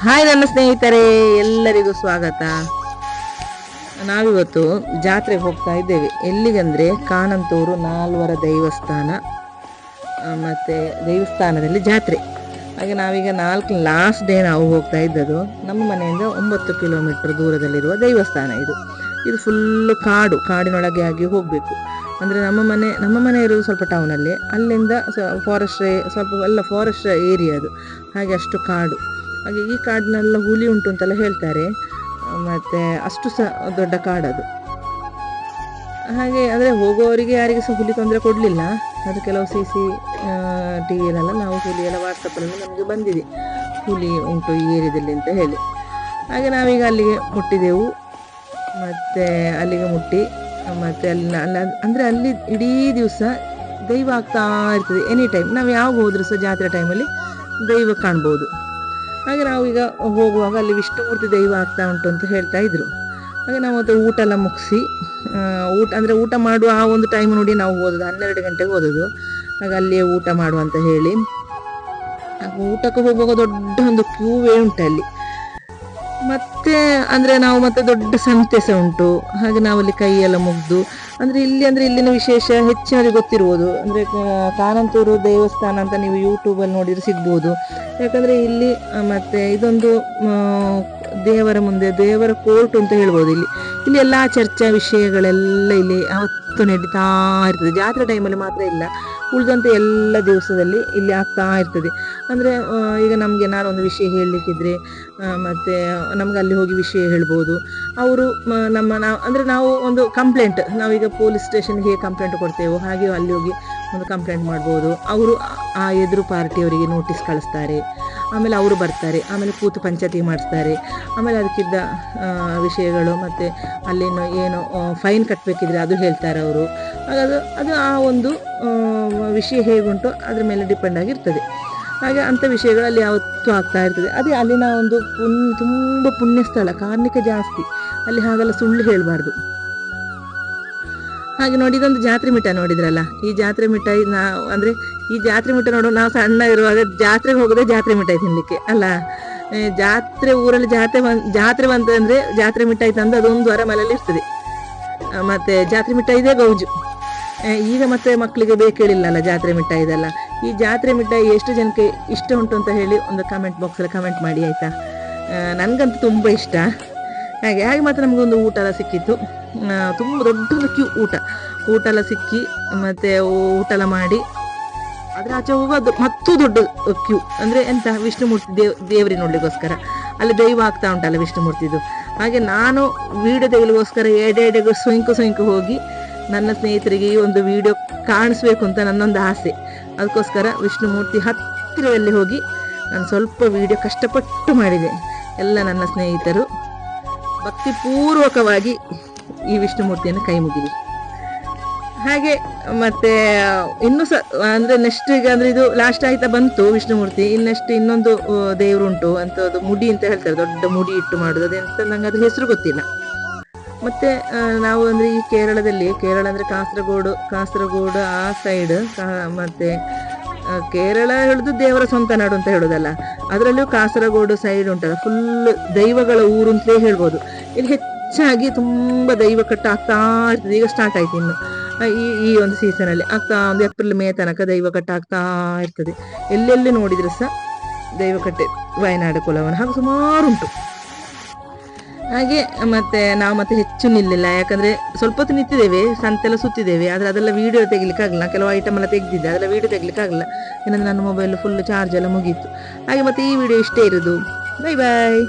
Hi ನನ್ನ ಸ್ನೇಹಿತರೆ, ಎಲ್ಲರಿಗೂ ಸ್ವಾಗತ. ನಾವಿವತ್ತು ಜಾತ್ರೆಗೆ ಹೋಗ್ತಾ ಇದ್ದೇವೆ. ಎಲ್ಲಿಗಂದ್ರೆ ಕಾನಂತೂರು ನಾಲ್ವರ ದೇವಸ್ಥಾನ, ಮತ್ತೆ ದೇವಸ್ಥಾನದಲ್ಲಿ ಜಾತ್ರೆ. ಹಾಗೆ ನಾವೀಗ ಲಾಸ್ಟ್ ಡೇ ನಾವು ಹೋಗ್ತಾ ಇದ್ದದ್ದು. ನಮ್ಮ ಮನೆಯಿಂದ 9 ಕಿಲೋಮೀಟರ್ ದೂರದಲ್ಲಿರುವ ದೇವಸ್ಥಾನ ಇದು. ಫುಲ್ಲು ಕಾಡಿನೊಳಗೆ ಆಗಿ ಹೋಗಬೇಕು. ಅಂದರೆ ನಮ್ಮ ಮನೆ ಇರೋದು ಸ್ವಲ್ಪ ಟೌನಲ್ಲಿ, ಅಲ್ಲಿಂದ ಫಾರೆಸ್ಟ್ ಏರಿಯಾ ಅದು. ಹಾಗೆ ಅಷ್ಟು ಕಾಡು. ಹಾಗೆ ಈ ಕಾಡಿನೆಲ್ಲ ಹುಲಿ ಉಂಟು ಅಂತೆಲ್ಲ ಹೇಳ್ತಾರೆ. ಮತ್ತು ಅಷ್ಟು ದೊಡ್ಡ ಕಾಡದು. ಹಾಗೆ ಅಂದರೆ ಹೋಗುವವರಿಗೆ ಯಾರಿಗೆ ಸಹ ಹುಲಿ ತೊಂದರೆ ಕೊಡಲಿಲ್ಲ. ಅದು ಕೆಲವು ಟಿವಿಯಲ್ಲೆಲ್ಲ ನಾವು ಹುಲಿ ಎಲ್ಲ ವಾಟ್ಸಪ್ಪಲ್ಲಿ ನಮಗೆ ಬಂದಿದೆ, ಹುಲಿ ಉಂಟು ಈ ಏರಿಯಾದಲ್ಲಿ ಅಂತ ಹೇಳಿ. ಹಾಗೆ ನಾವೀಗ ಅಲ್ಲಿಗೆ ಮುಟ್ಟಿದೆವು. ಮತ್ತು ಅಲ್ಲಿಗೆ ಮುಟ್ಟಿ ಮತ್ತು ಅಂದರೆ ಅಲ್ಲಿ ಇಡೀ ದಿವಸ ದೈವ ಆಗ್ತಾ ಇರ್ತದೆ. ಎನಿ ಟೈಮ್ ನಾವು ಯಾವಾಗ ಹೋದರೂ ಸಹ ಜಾತ್ರೆ ಟೈಮಲ್ಲಿ ದೈವ ಕಾಣ್ಬೋದು. ಹಾಗೆ ನಾವೀಗ ಹೋಗುವಾಗ ಅಲ್ಲಿ ವಿಷ್ಣುಮೂರ್ತಿ ದೈವ ಆಗ್ತಾ ಉಂಟು ಅಂತ ಹೇಳ್ತಾ ಇದ್ರು. ಹಾಗೆ ನಾವು ಮತ್ತೆ ಊಟ ಎಲ್ಲ ಮುಗಿಸಿ ಊಟ ಮಾಡುವ ಆ ಒಂದು ಟೈಮ್ ನೋಡಿ ನಾವು ಹೋದದ್ದು 12 ಗಂಟೆಗೆ ಹೋದದ್ದು. ಹಾಗೆ ಅಲ್ಲಿಯೇ ಊಟ ಮಾಡುವ ಅಂತ ಹೇಳಿ ಊಟಕ್ಕೆ ಹೋಗುವಾಗ ದೊಡ್ಡ ಒಂದು ಕ್ಯೂವೇ ಉಂಟು ಅಲ್ಲಿ. ಮತ್ತೆ ಅಂದರೆ ನಾವು ಮತ್ತೆ ದೊಡ್ಡ ಸಂತೆ ಸಹ ಉಂಟು. ಹಾಗೆ ನಾವಲ್ಲಿ ಕೈಯೆಲ್ಲ ಮುಗ್ದು ಇಲ್ಲಿನ ವಿಶೇಷ ಹೆಚ್ಚಿನವರಿಗೆ ಗೊತ್ತಿರ್ಬೋದು. ಅಂದರೆ ಕಾನಂತೂರು ದೇವಸ್ಥಾನ ಅಂತ ನೀವು ಯೂಟ್ಯೂಬಲ್ಲಿ ನೋಡಿದ್ರೆ ಸಿಗ್ಬೋದು. ಯಾಕಂದರೆ ಇಲ್ಲಿ ಮತ್ತೆ ಇದೊಂದು ದೇವರ ಕೋರ್ಟ್ ಅಂತ ಹೇಳ್ಬೋದು. ಇಲ್ಲಿ ಎಲ್ಲ ಚರ್ಚಾ ವಿಷಯಗಳೆಲ್ಲ ಇಲ್ಲಿ ಅವತ್ತು ನಡೀತಾ ಇರ್ತದೆ. ಜಾತ್ರೆ ಟೈಮಲ್ಲಿ ಮಾತ್ರ ಇಲ್ಲ, ಉಳಿದಂತೆ ಎಲ್ಲ ದಿವಸದಲ್ಲಿ ಇಲ್ಲಿ ಆಗ್ತಾ ಇರ್ತದೆ. ಅಂದರೆ ಈಗ ನಮಗೆ ನಾನೊಂದು ವಿಷಯ ಹೇಳಲಿಕ್ಕಿದ್ರೆ ಮತ್ತು ನಮ್ಗೆ ಅಲ್ಲಿ ಹೋಗಿ ವಿಷಯ ಹೇಳ್ಬೋದು. ಅವರು ನಾವು ಒಂದು ಕಂಪ್ಲೇಂಟ್, ನಾವೀಗ ಪೊಲೀಸ್ ಸ್ಟೇಷನ್ಗೆ ಹೇಗೆ ಕಂಪ್ಲೇಂಟ್ ಕೊಡ್ತೇವೋ ಹಾಗೆ ಅಲ್ಲಿ ಹೋಗಿ ಒಂದು ಕಂಪ್ಲೇಂಟ್ ಮಾಡ್ಬೋದು. ಅವರು ಆ ಎದುರು ಪಾರ್ಟಿಯವರಿಗೆ ನೋಟಿಸ್ ಕಳಿಸ್ತಾರೆ. ಆಮೇಲೆ ಅವರು ಬರ್ತಾರೆ, ಆಮೇಲೆ ಕೂತು ಪಂಚಾಯತಿ ಮಾಡಿಸ್ತಾರೆ. ಆಮೇಲೆ ಅದಕ್ಕಿದ್ದ ವಿಷಯಗಳು ಮತ್ತು ಅಲ್ಲೇನು ಏನು ಫೈನ್ ಕಟ್ಟಬೇಕಿದ್ರೆ ಅದು ಹೇಳ್ತಾರೆ ಅವರು. ಅದು ಆ ಒಂದು ವಿಷಯ ಹೇಗುಂಟು ಅದ್ರ ಮೇಲೆ ಡಿಪೆಂಡ್ ಆಗಿರ್ತದೆ. ಹಾಗೆ ಅಂಥ ವಿಷಯಗಳಲ್ಲಿ ಯಾವತ್ತೂ ಆಗ್ತಾ ಇರ್ತದೆ. ಅದೇ ಅಲ್ಲಿನ ಒಂದು ತುಂಬ ಪುಣ್ಯ ಸ್ಥಳ, ಕಾರ್ಣಿಕ ಜಾಸ್ತಿ ಅಲ್ಲಿ. ಹಾಗೆಲ್ಲ ಸುಳ್ಳು ಹೇಳಬಾರ್ದು. ಹಾಗೆ ನೋಡಿ, ಇದೊಂದು ಜಾತ್ರೆ ಮಿಠಾಯಿ ನೋಡಿದ್ರಲ್ಲ. ಈ ಜಾತ್ರೆ ಮಿಠಾಯಿ ಈ ಜಾತ್ರೆ ಮಿಠಾಯಿ ನೋಡೋ, ನಾವು ಸಣ್ಣ ಇರುವಾಗ ಜಾತ್ರೆಗೆ ಹೋಗೋದೇ ಜಾತ್ರೆ ಮಿಠಾಯಿ ತಿನ್ನಲಿಕ್ಕೆ ಅಲ್ಲ. ಊರಲ್ಲಿ ಜಾತ್ರೆ ಬಂತಂದರೆ ಜಾತ್ರೆ ಮಿಠಾಯಿ ತಂದು ಅದೊಂದು ವಾರ ಮನೆಯಲ್ಲಿ ಇರ್ತದೆ. ಮತ್ತು ಜಾತ್ರೆ ಮಿಠಾಯಿ ಇದೆ ಗೌಜು. ಈಗ ಮತ್ತೆ ಮಕ್ಕಳಿಗೆ ಬೇಕೇಳಿಲ್ಲಲ್ಲ ಜಾತ್ರೆ ಮಿಠಾಯಿ ಇದೆಲ್ಲ. ಈ ಜಾತ್ರೆ ಮಿಠಾಯಿ ಎಷ್ಟು ಜನಕ್ಕೆ ಇಷ್ಟ ಉಂಟು ಅಂತ ಹೇಳಿ ಒಂದು ಕಮೆಂಟ್ ಬಾಕ್ಸಲ್ಲಿ ಕಮೆಂಟ್ ಮಾಡಿ ಆಯಿತಾ. ನನಗಂತೂ ತುಂಬ ಇಷ್ಟ. ಹಾಗೆ ಮತ್ತೆ ನಮಗೊಂದು ಊಟ ಎಲ್ಲ ಸಿಕ್ಕಿತ್ತು. ತುಂಬ ದೊಡ್ಡೊಂದು ಕ್ಯೂ ಊಟ ಎಲ್ಲ ಸಿಕ್ಕಿ ಮತ್ತು ಊಟ ಎಲ್ಲ ಮಾಡಿ ಅದರ ಆಚೆ ಹೋಗೋದು ಮತ್ತೂ ದೊಡ್ಡ ಕ್ಯೂ. ಅಂದರೆ ಎಂತ, ವಿಷ್ಣುಮೂರ್ತಿ ದೇವರಿಗೆ ನೋಡಲಿಕ್ಕೋಸ್ಕರ. ಅಲ್ಲಿ ದೈವ ಆಗ್ತಾ ಉಂಟಲ್ಲ ವಿಷ್ಣುಮೂರ್ತಿದು. ಹಾಗೆ ನಾನು ವಿಡಿಯೋ ತೆಗೆಲಿಗೋಸ್ಕರ ಎಡೆ ಸೊಂಕು ಹೋಗಿ ನನ್ನ ಸ್ನೇಹಿತರಿಗೆ ಈ ಒಂದು ವಿಡಿಯೋ ಕಾಣಿಸ್ಬೇಕು ಅಂತ ನನ್ನೊಂದು ಆಸೆ. ಅದಕ್ಕೋಸ್ಕರ ವಿಷ್ಣುಮೂರ್ತಿ ಹತ್ತಿರದಲ್ಲಿ ಹೋಗಿ ನಾನು ಸ್ವಲ್ಪ ವಿಡಿಯೋ ಕಷ್ಟಪಟ್ಟು ಮಾಡಿದೆ. ಎಲ್ಲ ನನ್ನ ಸ್ನೇಹಿತರು ಭಕ್ತಿಪೂರ್ವಕವಾಗಿ ಈ ವಿಷ್ಣುಮೂರ್ತಿಯನ್ನು ಕೈ ಮುಗಿದಿ. ಹಾಗೆ ಮತ್ತೆ ಇನ್ನೂ ಅಂದರೆ ನೆಕ್ಸ್ಟ್ ಈಗ ಅಂದರೆ ಇದು ಲಾಸ್ಟ್ ಆಯ್ತಾ ಬಂತು ವಿಷ್ಣುಮೂರ್ತಿ. ಇನ್ನೊಂದು ದೇವರು ಉಂಟು ಅಂತ, ಅದು ಮುಡಿ ಅಂತ ಹೇಳ್ತಾರೆ, ದೊಡ್ಡ ಮುಡಿ ಇಟ್ಟು ಮಾಡೋದು. ಅದೆಂತ ನಂಗೆ ಅದ್ರ ಹೆಸರು ಗೊತ್ತಿಲ್ಲ. ಮತ್ತು ನಾವು ಅಂದರೆ ಈ ಕೇರಳ ಅಂದರೆ ಕಾಸರಗೋಡು ಆ ಸೈಡ್. ಮತ್ತು ಕೇರಳ ಹೇಳೋದು ದೇವರ ಸ್ವಂತ ನಾಡು ಅಂತ ಹೇಳೋದಲ್ಲ, ಅದರಲ್ಲೂ ಕಾಸರಗೋಡು ಸೈಡ್ ಉಂಟಲ್ಲ, ಫುಲ್ ದೈವಗಳ ಊರು ಅಂತಲೇ ಹೇಳ್ಬೋದು. ಇಲ್ಲಿ ಹೆಚ್ಚಾಗಿ ತುಂಬ ದೈವ ಕಟ್ಟ ಆಗ್ತಾ ಇರ್ತದೆ. ಈಗ ಸ್ಟಾರ್ಟ್ ಆಯ್ತು ಇನ್ನು ಈ ಒಂದು ಸೀಸನಲ್ಲಿ ಆಗ್ತಾ, ಒಂದು ಏಪ್ರಿಲ್ ಮೇ ತನಕ ದೈವ ಕಟ್ಟ ಆಗ್ತಾ ಇರ್ತದೆ. ಎಲ್ಲೆಲ್ಲಿ ನೋಡಿದ್ರೆ ಸಹ ದೈವಕಟ್ಟೆ, ವಯನಾಡು ಕುಲವನ ಹಾಗೂ ಸುಮಾರು ಉಂಟು. ಹಾಗೆ ನಾವು ಮತ್ತೆ ಹೆಚ್ಚು ನಿಲ್ಲಿಲ್ಲ, ಯಾಕಂದರೆ ಸ್ವಲ್ಪ ಹೊತ್ತು ನಿಂತಿದ್ದೇವೆ, ಸಂತೆಲ್ಲ ಸುತ್ತಿದ್ದೇವೆ. ಆದರೆ ಅದೆಲ್ಲ ವೀಡಿಯೋ ತೆಗಿಲಿಕ್ಕಾಗಲ್ಲ. ಕೆಲವು ಐಟಮ್ ಎಲ್ಲ ತೆಗೆದಿದ್ದೆ, ಅದೆಲ್ಲ ವೀಡಿಯೋ ತೆಗಿಲಿಕ್ಕಾಗಲ್ಲ. ಏನಂದರೆ ನನ್ನ ಮೊಬೈಲ್ ಫುಲ್ ಚಾರ್ಜ್ ಎಲ್ಲ ಮುಗೀತು. ಹಾಗೆ ಮತ್ತೆ ಈ ವಿಡಿಯೋ ಇಷ್ಟೇ ಇರೋದು. ಬೈ ಬಾಯ್.